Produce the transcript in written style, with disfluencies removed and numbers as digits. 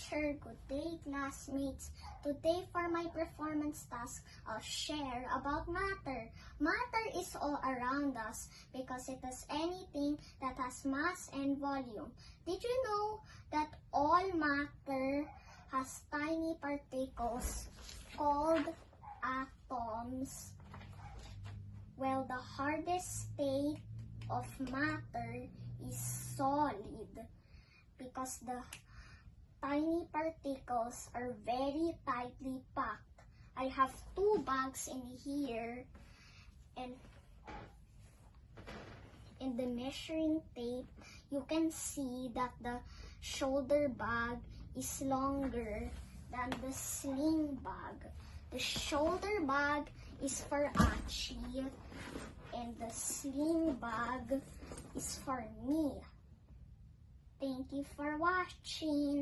teacher, good day classmates. Today for my performance task, I'll share about matter. Matter is all around us because it is anything that has mass and volume. Did you know that all matter has tiny particles called atoms? Well, the hardest state of matter is solid because the tiny particles are very tightly packed. I have two bags in here, and in the measuring tape, you can see that the shoulder bag is longer than the sling bag. The shoulder bag is for Achi, and the sling bag is for me. Thank you for watching.